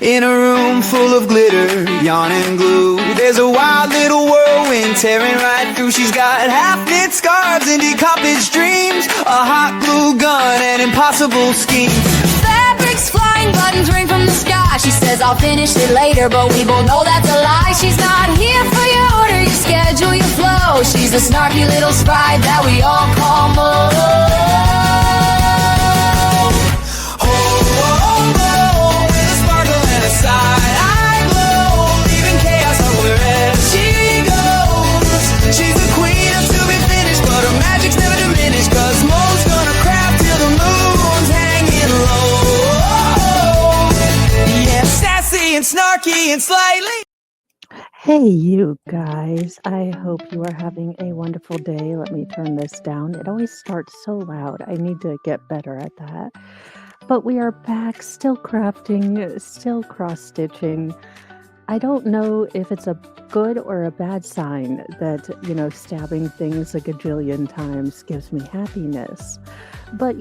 In a room full of glitter, yarn and glue, there's a wild little whirlwind tearing right through. She's got half-knit scarves and decomposed dreams, a hot glue gun and impossible schemes. Fabrics flying, buttons rain from the sky. She says I'll finish it later, but we both know that's a lie. She's not here for your order, your schedule, your flow. She's a snarky little sprite that we all call Mo. I glow, leaving chaos wherever she goes. She's a queen of to be finished, but her magic's never diminished, 'cause Mo's gonna craft till the moon's hanging low. Yeah, sassy and snarky and slightly. Hey, you guys. I hope you are having a wonderful day. Let me turn this down. It always starts so loud. I need to get better at that. But we are back, still crafting, still cross-stitching. I don't know if it's a good or a bad sign that, stabbing things a gajillion times gives me happiness. But,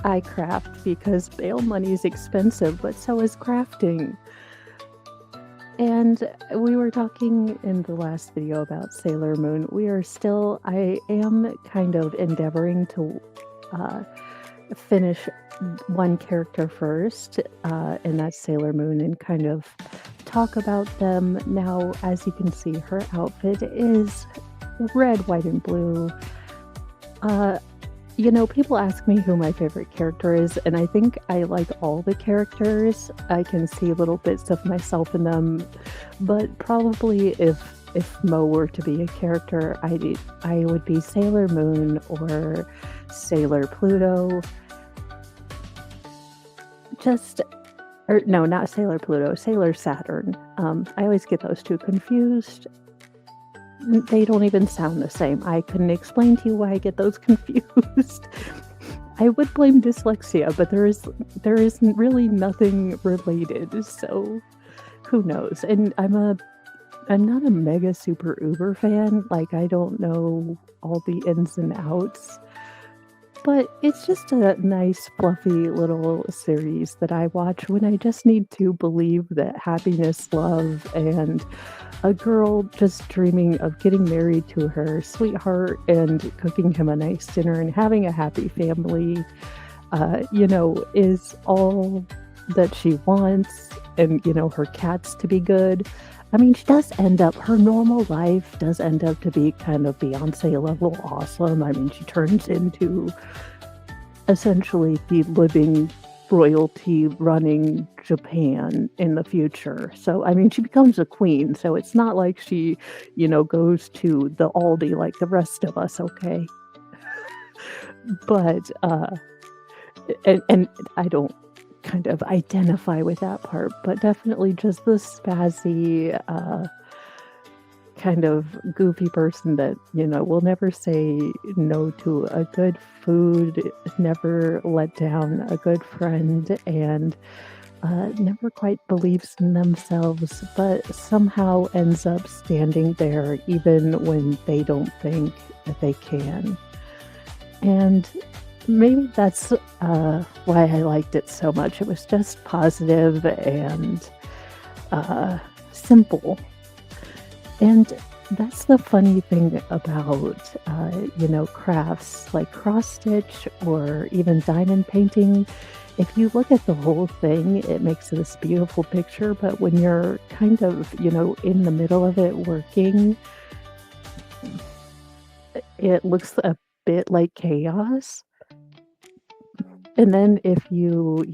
I craft because bail money is expensive, but so is crafting. And we were talking in the last video about Sailor Moon. I am kind of endeavoring to finish one character first, and that's Sailor Moon, and kind of talk about them. Now, as you can see, her outfit is red, white, and blue. People ask me who my favorite character is, and I think I like all the characters. I can see little bits of myself in them, but probably if Mo were to be a character, I would be Sailor Moon or Sailor Pluto. No, not Sailor Pluto, Sailor Saturn. I always get those two confused. They don't even sound the same. I couldn't explain to you why I get those confused. I would blame dyslexia, but there is really nothing related, so who knows? And I'm not a mega super uber fan. Like, I don't know all the ins and outs. But it's just a nice, fluffy little series that I watch when I just need to believe that happiness, love, and a girl just dreaming of getting married to her sweetheart and cooking him a nice dinner and having a happy family, is all that she wants. And, her cats to be good. I mean, her normal life does end up to be kind of Beyonce level awesome. I mean, she turns into essentially the living royalty running Japan in the future. So, I mean, she becomes a queen. So it's not like she, goes to the Aldi like the rest of us, okay? But, and I don't kind of identify with that part, but definitely just the spazzy, kind of goofy person that, will never say no to a good food, never let down a good friend, and never quite believes in themselves, but somehow ends up standing there even when they don't think that they can. And maybe that's why I liked it so much. It was just positive and simple. And that's the funny thing about, crafts like cross-stitch or even diamond painting. If you look at the whole thing, it makes this beautiful picture. But when you're kind of, in the middle of it working, it looks a bit like chaos. And then if you,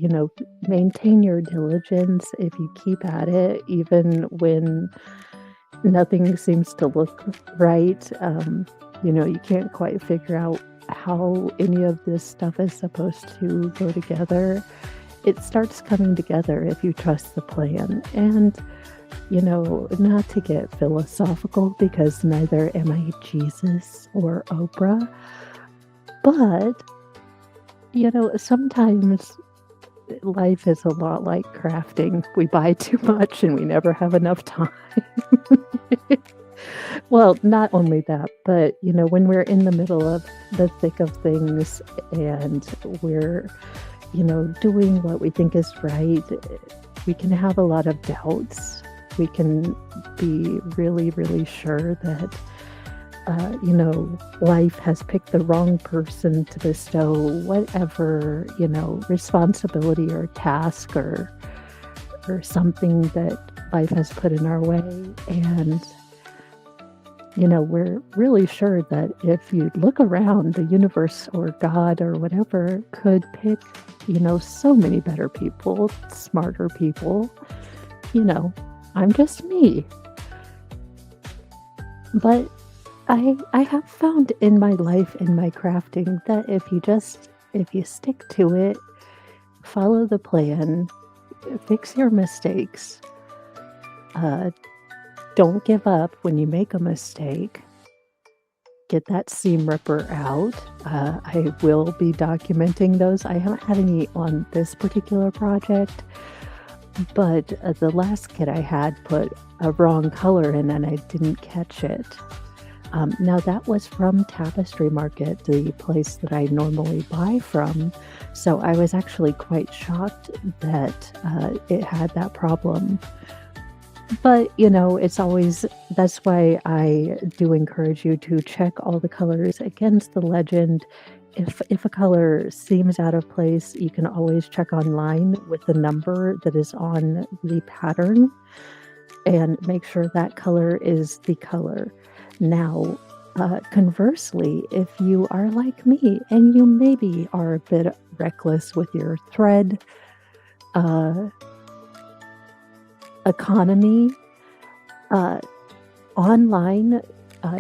maintain your diligence, if you keep at it, even when nothing seems to look right, you can't quite figure out how any of this stuff is supposed to go together. It starts coming together if you trust the plan. And, not to get philosophical, because neither am I Jesus or Oprah, but sometimes life is a lot like crafting. We buy too much and we never have enough time. Well, not only that, but, when we're in the middle of the thick of things and we're, doing what we think is right, we can have a lot of doubts. We can be really, really sure that, life has picked the wrong person to bestow whatever, responsibility or task or something that life has put in our way. And, we're really sure that if you look around, the universe or God or whatever could pick, so many better people, smarter people. I'm just me. But I have found in my life, in my crafting, that if you stick to it, follow the plan, fix your mistakes, uh, don't give up when you make a mistake, get that seam ripper out. I will be documenting those. I haven't had any on this particular project, but the last kit I had put a wrong color in and I didn't catch it. Now that was from Tapestry Market, the place that I normally buy from. So I was actually quite shocked that it had that problem. But, that's why I do encourage you to check all the colors against the legend. If a color seems out of place, you can always check online with the number that is on the pattern and make sure that color is the color. Now, conversely, if you are like me and you maybe are a bit reckless with your thread economy, online,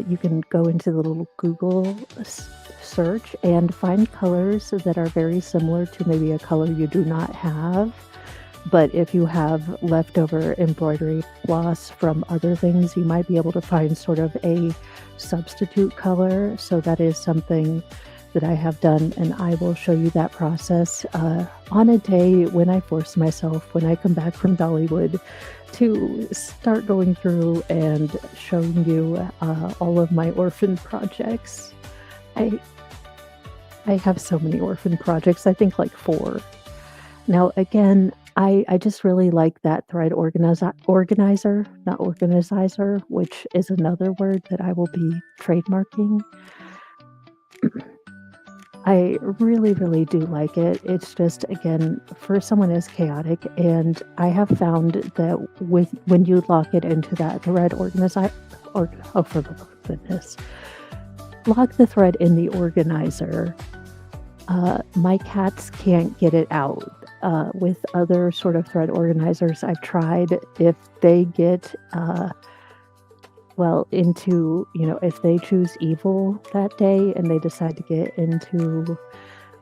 you can go into the little Google search and find colors that are very similar to maybe a color you do not have. But if you have leftover embroidery floss from other things, you might be able to find sort of a substitute color. So that is something that I have done, and I will show you that process on a day when I force myself, when I come back from Dollywood, to start going through and showing you all of my orphan projects. I have so many orphan projects, I think like 4. Now, again, I just really like that thread organizer, not organizer, which is another word that I will be trademarking. I really, really do like it. It's just, again, for someone as chaotic, and I have found that when you lock it into that thread organizer, oh, for the goodness, lock the thread in the organizer. My cats can't get it out. With other sort of thread organizers I've tried, if they get into, if they choose evil that day and they decide to get into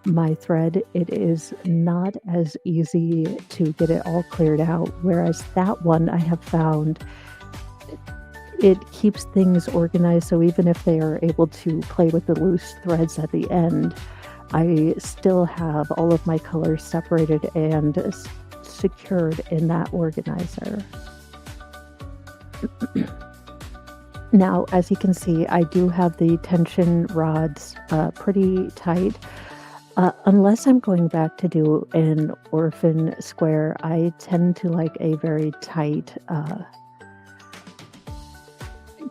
my thread, it is not as easy to get it all cleared out. Whereas that one I have found, it keeps things organized. So even if they are able to play with the loose threads at the end, I still have all of my colors separated and secured in that organizer. Now, as you can see, I do have the tension rods pretty tight. Unless I'm going back to do an orphan square, I tend to like a very tight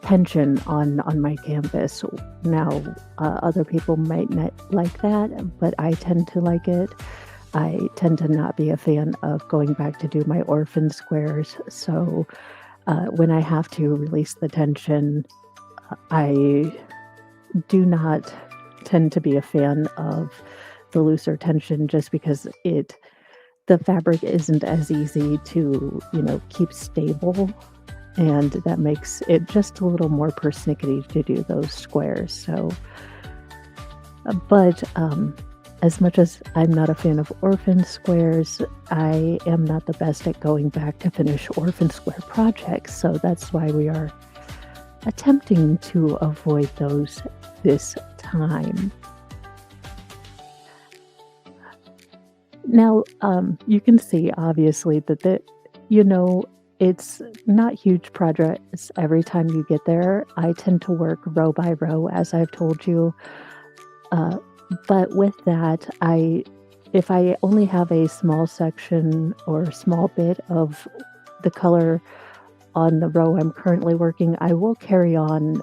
tension on my canvas. Now, other people might not like that, but I tend to like it. I tend to not be a fan of going back to do my orphan squares. So when I have to release the tension, I do not tend to be a fan of the looser tension, just because the fabric isn't as easy to, keep stable. And that makes it just a little more persnickety to do those squares. So, but as much as I'm not a fan of orphan squares, I am not the best at going back to finish orphan square projects. So that's why we are attempting to avoid those this time. Now, you can see obviously that it's not huge projects every time you get there. I tend to work row by row, as I've told you. But with that, I if I only have a small section or small bit of the color on the row I'm currently working, I will carry on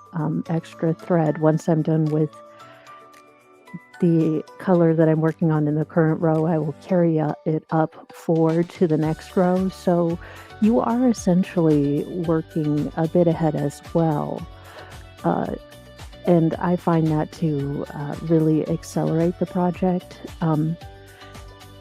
extra thread once I'm done with the color that I'm working on in the current row. I will carry it up forward to the next row. So you are essentially working a bit ahead as well. And I find that to really accelerate the project.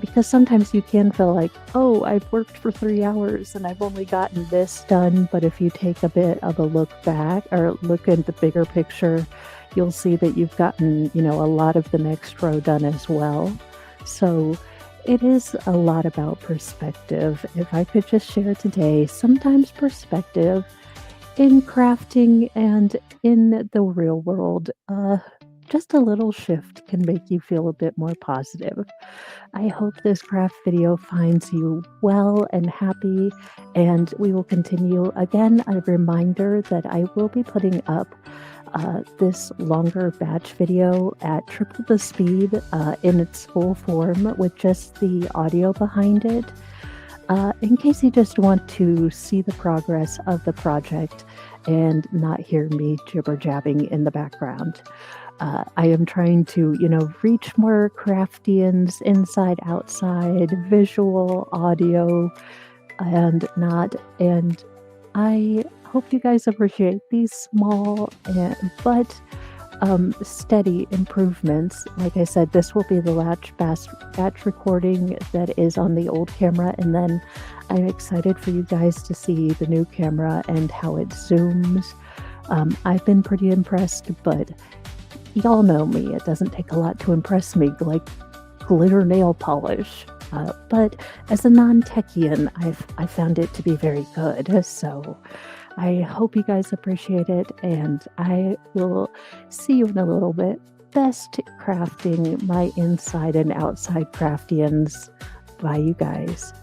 Because sometimes you can feel like, oh, I've worked for 3 hours and I've only gotten this done. But if you take a bit of a look back or look at the bigger picture, you'll see that you've gotten, a lot of the next row done as well. So it is a lot about perspective. If I could just share today, sometimes perspective in crafting and in the real world, just a little shift can make you feel a bit more positive. I hope this craft video finds you well and happy, and we will continue. Again, a reminder that I will be putting up this longer batch video at triple the speed in its full form with just the audio behind it. In case you just want to see the progress of the project and not hear me jibber jabbing in the background. I am trying to, reach more craftians inside, outside, visual, audio, and not. And I hope you guys appreciate these small but steady improvements. Like I said, this will be the batch recording that is on the old camera, and then I'm excited for you guys to see the new camera and how it zooms. I've been pretty impressed, but y'all know me. It doesn't take a lot to impress me, like glitter nail polish. But as a non-techian, I found it to be very good. So I hope you guys appreciate it, and I will see you in a little bit. Best crafting, my inside and outside craftians. Bye, you guys.